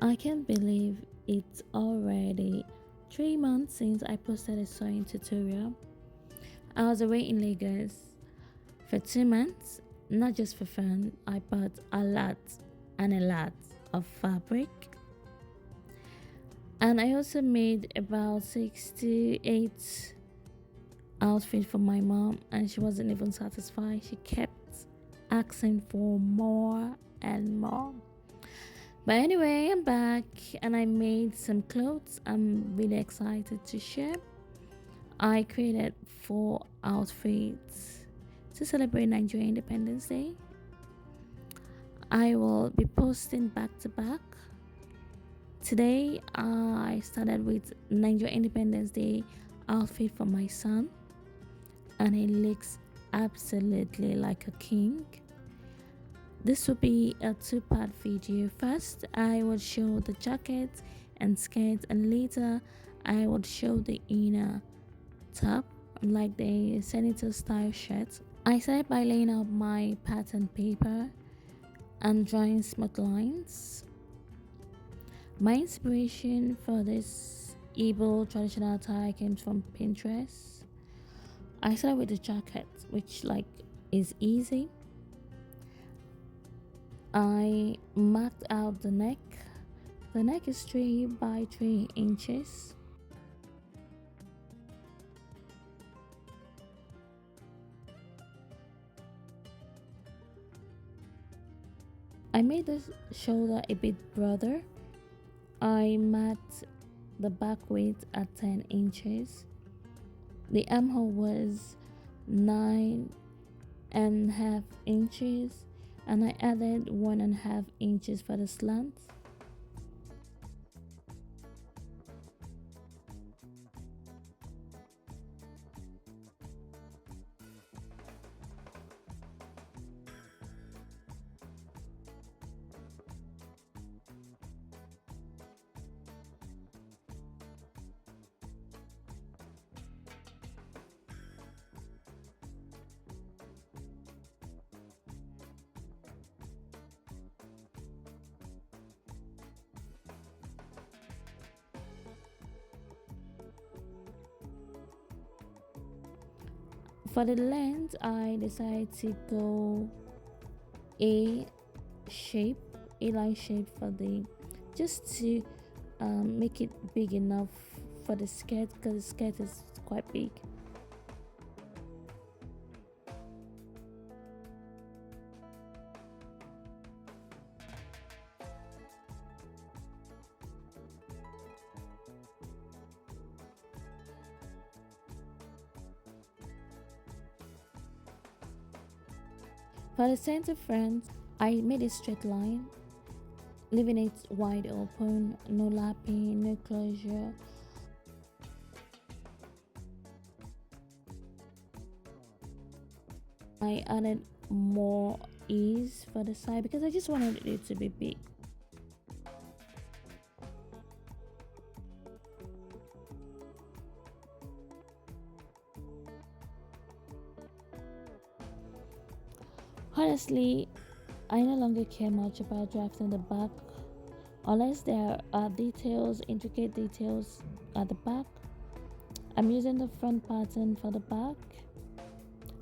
I can't believe it's already 3 months since I posted a sewing tutorial. I was away in Lagos for 2 months, not just for fun. I bought a lot and a lot of fabric, and I also made about 6 to 8 outfits for my mom, and she wasn't even satisfied. She kept asking for more and more. But anyway, I'm back and I made some clothes I'm really excited to share. I created 4 outfits to celebrate Nigerian Independence Day. I will be posting back to back. Today, I started with Nigerian Independence Day outfit for my son, and he looks absolutely like a king. This will be a two-part video. First, I will show the jacket and skirt, and later I will show the inner top, like the senator style shirt. I started by laying out my pattern paper and drawing smooth lines. My inspiration for this Igbo traditional attire came from Pinterest. I started with the jacket, which is easy. I marked out the neck. The neck is 3 by 3 inches. I made the shoulder a bit broader. I marked the back width at 10 inches. The armhole was 9.5 inches, and I added 1.5 inches for the slant. For the length, I decided to go A shape, A line shape for the just to make it big enough for the skirt, because the skirt is quite big. For the center front, I made a straight line, leaving it wide open, no lapping, no closure. I added more ease for the side because I just wanted it to be big. Honestly, I no longer care much about drafting the back unless there are details, intricate details at the back. I'm using the front pattern for the back,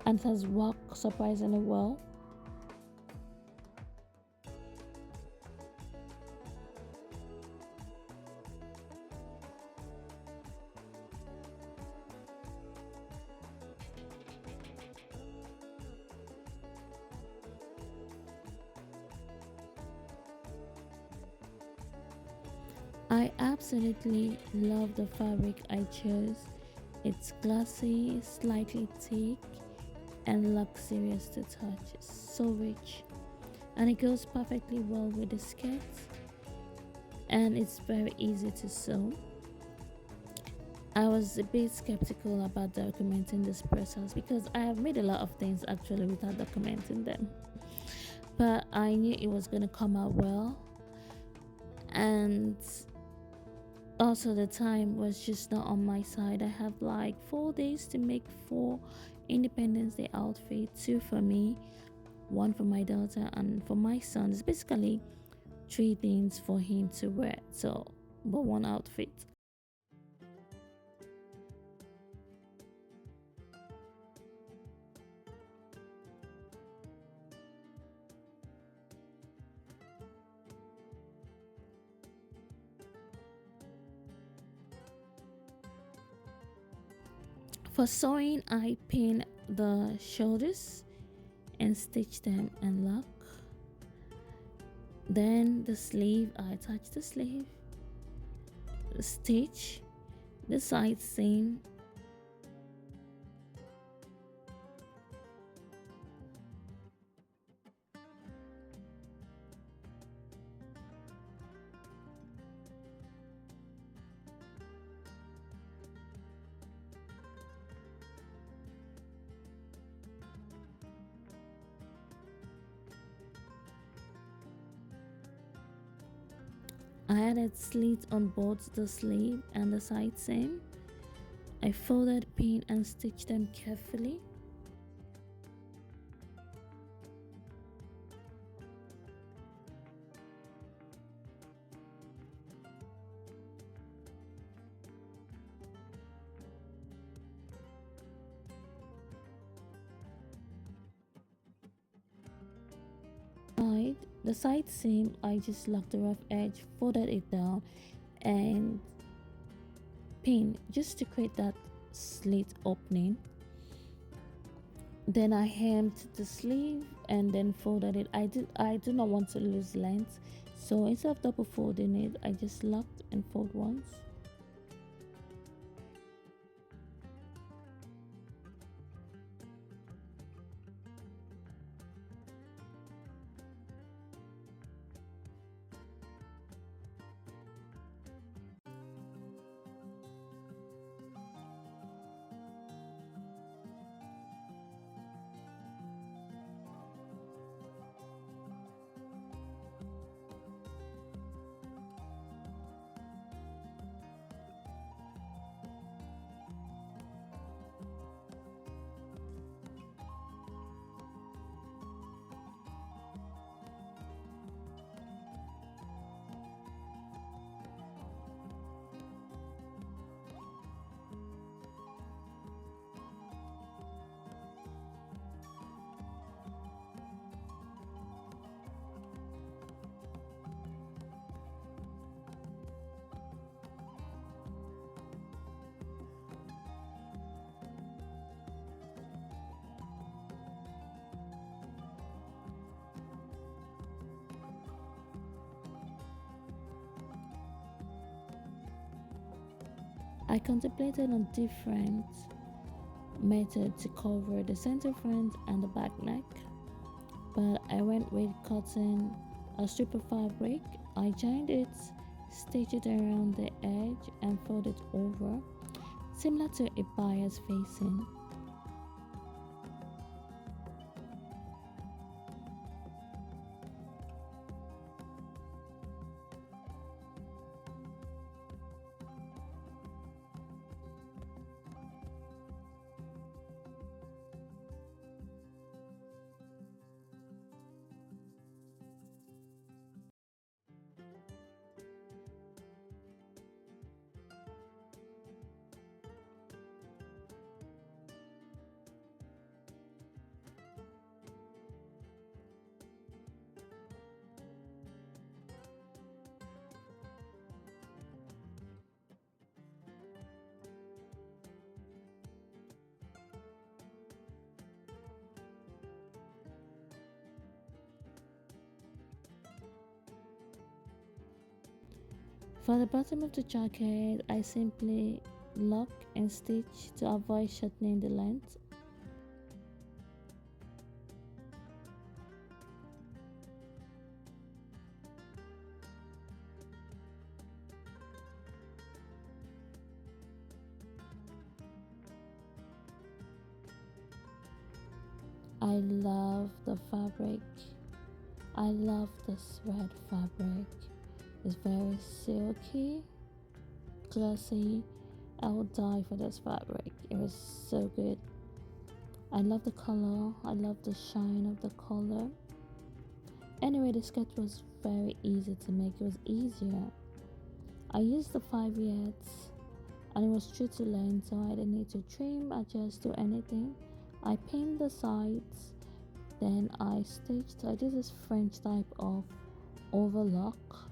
and it has worked surprisingly well. I absolutely love the fabric I chose. It's glossy, slightly thick, and luxurious to touch. It's so rich, and it goes perfectly well with the skirt, and it's very easy to sew. I was a bit skeptical about documenting this process because I have made a lot of things actually without documenting them, but I knew it was going to come out well, and also the time was just not on my side. I have like 4 days to make 4 Independence Day outfits, 2 for me, one for my daughter, and for my son. It's basically three things for him to wear. So, but one outfit. For sewing, I pin the shoulders and stitch them and lock. Then the sleeve, I attach the sleeve, stitch the side seam. I added slits on both the sleeve and the side seam. I folded, pinned, and stitched them carefully. The side seam, I just locked the rough edge, folded it down, and pinned just to create that slit opening. Then I hemmed the sleeve and then folded it. I do not want to lose length, so instead of double folding it, I just locked and fold once. I contemplated on different methods to cover the center front and the back neck, but I went with cotton, a strip of fabric. I joined it, stitched it around the edge, and folded it over, similar to a bias facing. For the bottom of the jacket, I simply lock and stitch to avoid shortening the length. I love the fabric. I love this red fabric. It's very silky, glossy. I would die for this fabric. It was so good. I love the color. I love the shine of the color. Anyway, the sketch was very easy to make. It was easier. I used the 5 yards and it was true to length, so I didn't need to trim, adjust, do anything. I pinned the sides, then I stitched. I did this French type of overlock.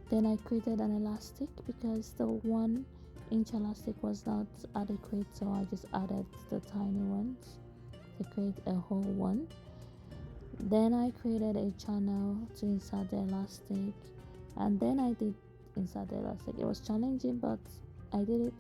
Then I created an elastic because the 1 inch elastic was not adequate, so I just added the tiny ones to create a whole one. Then I created a channel to insert the elastic, and then I did insert the elastic. It was challenging, but I did it.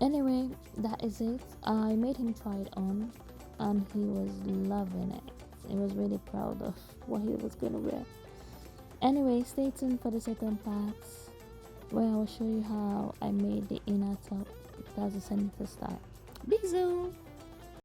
Anyway, that is it. I made him try it on and he was loving it. He was really proud of what he was going to wear. Anyway, stay tuned for the second part where I will show you how I made the inner top. That's the center style. Bisous!